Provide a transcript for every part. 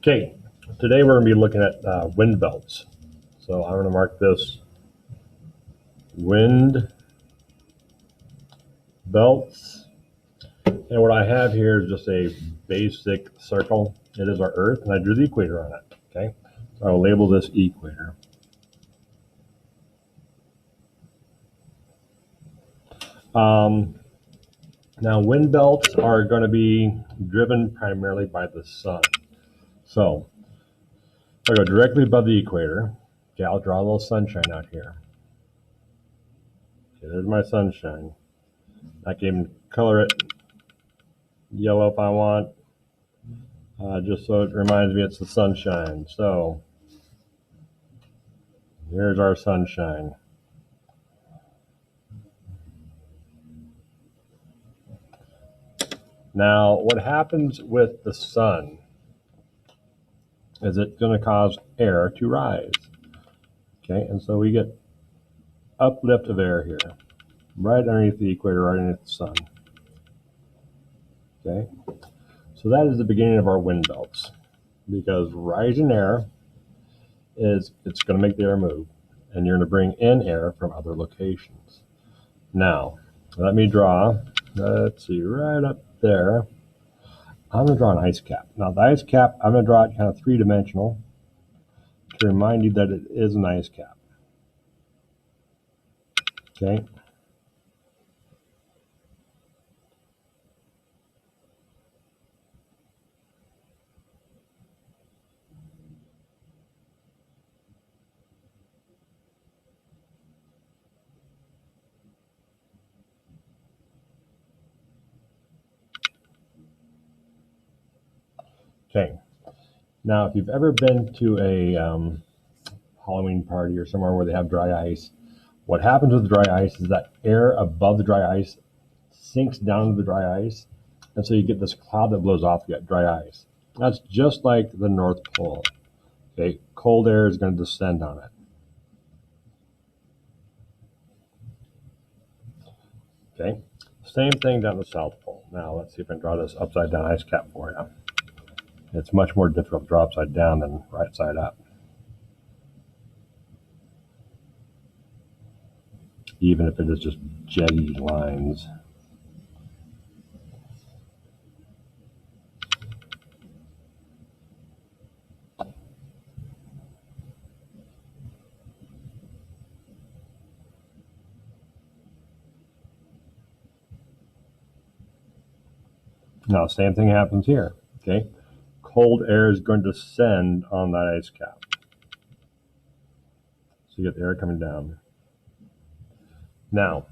Okay, today we're going to be looking at wind belts. So I'm going to mark this wind belts. And what I have here is just a basic circle. It is our Earth, and I drew the equator on it. Okay, so I will label this equator. Now, wind belts are going to be driven primarily by the sun. So I'll go directly above the equator. Okay, I'll draw a little sunshine out here. Okay, there's my sunshine. I can color it yellow if I want, just so it reminds me it's the sunshine. So here's our sunshine. Now, what happens with the sun is it's going to cause air to rise. Okay, and so we get uplift of air here, right underneath the equator, right underneath the sun. Okay, so that is the beginning of our wind belts, because rising air it's going to make the air move, and you're going to bring in air from other locations. Now, let me draw, let's see, right up there, I'm going to draw an ice cap. Now, the ice cap, I'm going to draw it kind of three-dimensional to remind you that it is an ice cap. Okay. Okay. Now, if you've ever been to a Halloween party or somewhere where they have dry ice, what happens with dry ice is that air above the dry ice sinks down to the dry ice, and so you get this cloud that blows off, you get dry ice. That's just like the North Pole. Okay, cold air is going to descend on it. Okay, same thing down the South Pole. Now let's see if I can draw this upside down ice cap for you. It's much more difficult to draw upside down than right side up, even if it is just jagged lines. Now, same thing happens here. Okay, cold air is going to descend on that ice cap. So you get the air coming down. Now,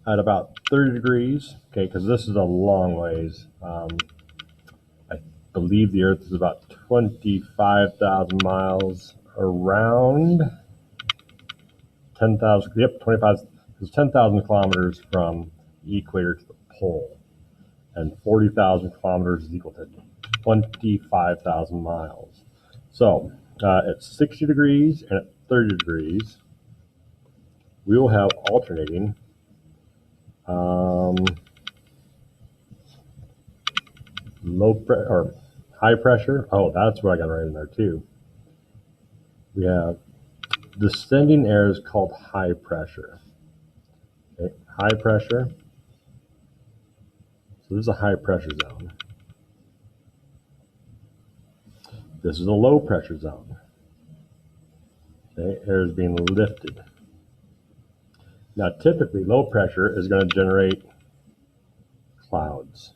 at about 30 degrees, okay, because this is a long ways, I believe the Earth is about 25,000 miles around. 10,000, yep, 25, it's 10,000 kilometers from the equator to the pole, and 40,000 kilometers is equal to 25,000 miles. So at 60 degrees and at 30 degrees, we will have alternating or high pressure. Oh, that's what I got right in there too. We have descending air is called high pressure. Okay, high pressure. So this is a high pressure zone. This is a low pressure zone. Okay, air is being lifted. Now, typically, low pressure is going to generate clouds.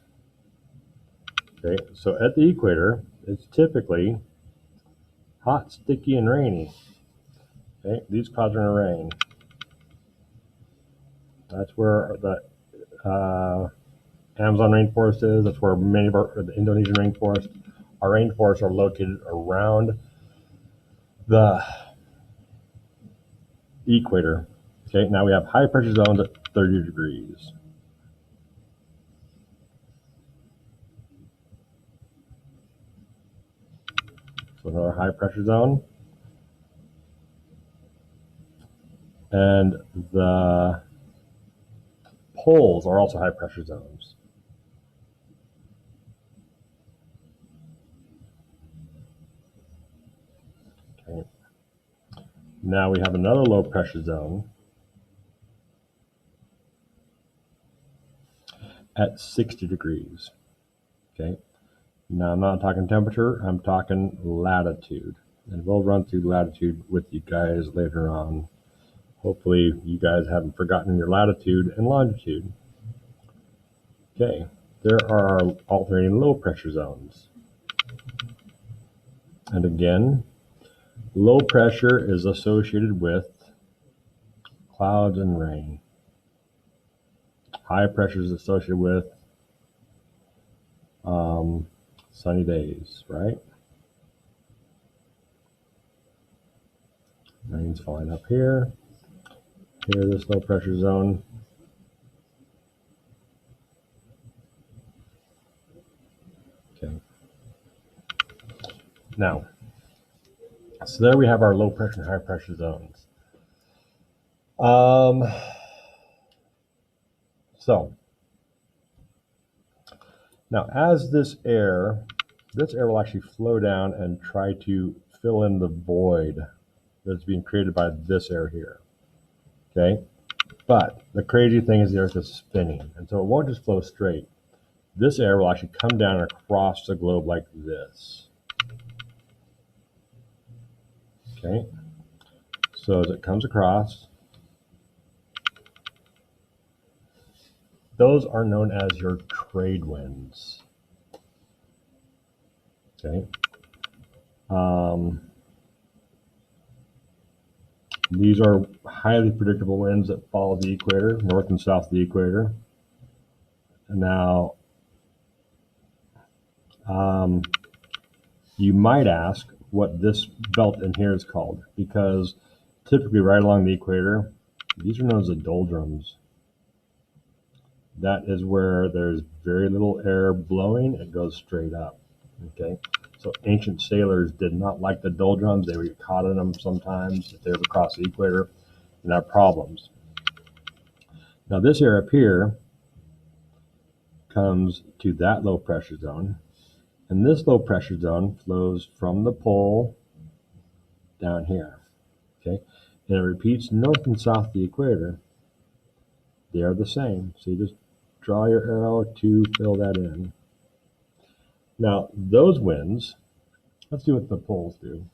Okay, so at the equator, it's typically hot, sticky, and rainy. Okay, these clouds are going to rain. That's where the Amazon rainforest is. That's where many of the Indonesian rainforest. Our rainforests are located around the equator. Okay, now we have high pressure zones at 30 degrees. So another high pressure zone. And the poles are also high pressure zones. Now we have another low pressure zone at 60 degrees. Okay. Now I'm not talking temperature, I'm talking latitude. And we'll run through latitude with you guys later on. Hopefully you guys haven't forgotten your latitude and longitude. Okay, there are alternating low pressure zones. And again, low pressure is associated with clouds and rain. High pressure is associated with sunny days, right? Rain's falling up here. Here, this low pressure zone. Okay. Now, so there we have our low pressure and high pressure zones. So now as this air will actually flow down and try to fill in the void that's being created by this air here. Okay. But the crazy thing is the earth is spinning. And so it won't just flow straight. This air will actually come down across the globe like this. Okay. So as it comes across, those are known as your trade winds. Okay. These are highly predictable winds that follow the equator, north and south of the equator. And now, you might ask what this belt in here is called, because typically right along the equator, these are known as the doldrums. That is where there's very little air blowing, it goes straight up. Okay, so ancient sailors did not like the doldrums. They would get caught in them sometimes if they were across the equator and have problems. Now this air up here comes to that low pressure zone, and this low pressure zone flows from the pole down here. Okay, and it repeats north and south of the equator. They are the same. So you just draw your arrow to fill that in. Now, those winds, let's see what the poles do.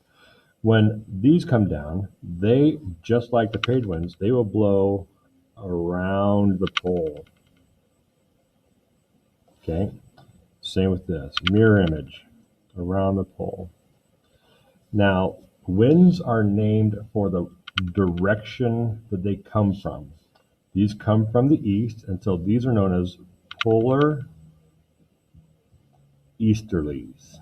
When these come down, they, just like the trade winds, they will blow around the pole. Okay, same with this, mirror image, around the pole. Now, winds are named for the direction that they come from. These come from the east, and so these are known as polar easterlies.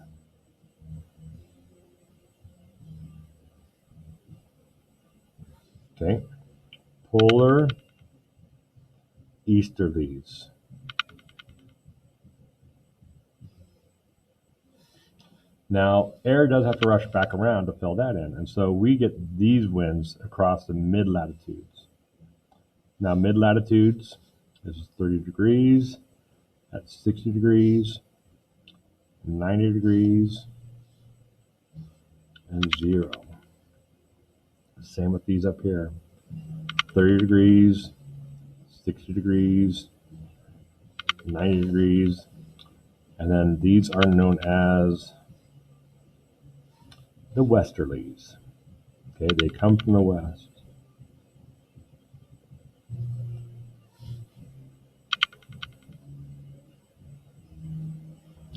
Okay, polar easterlies. Now, air does have to rush back around to fill that in, and so we get these winds across the mid-latitudes. Now, mid-latitudes is 30 degrees, that's 60 degrees, 90 degrees, and 0. Same with these up here. 30 degrees, 60 degrees, 90 degrees, and then these are known as the westerlies. Okay, they come from the west.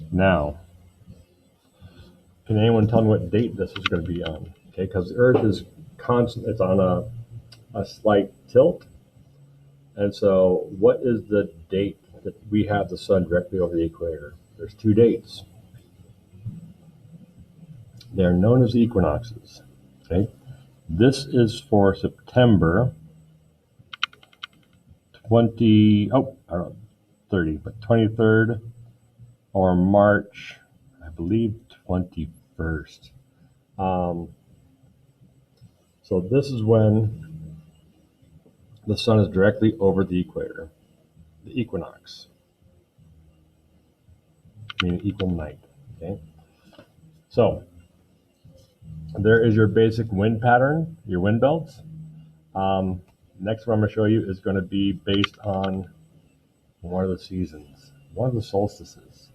Now, can anyone tell me what date this is going to be on? Okay, because the Earth is constant, it's on a slight tilt. And so what is the date that we have the sun directly over the equator? There's two dates. They're known as equinoxes. Okay, this is for September 30, but 23rd, or March, I believe 21st. So this is when the sun is directly over the equator, the equinox, meaning equal night. Okay, so There is your basic wind pattern, your wind belts. Next one I'm going to show you is going to be based on one of the seasons, one of the solstices.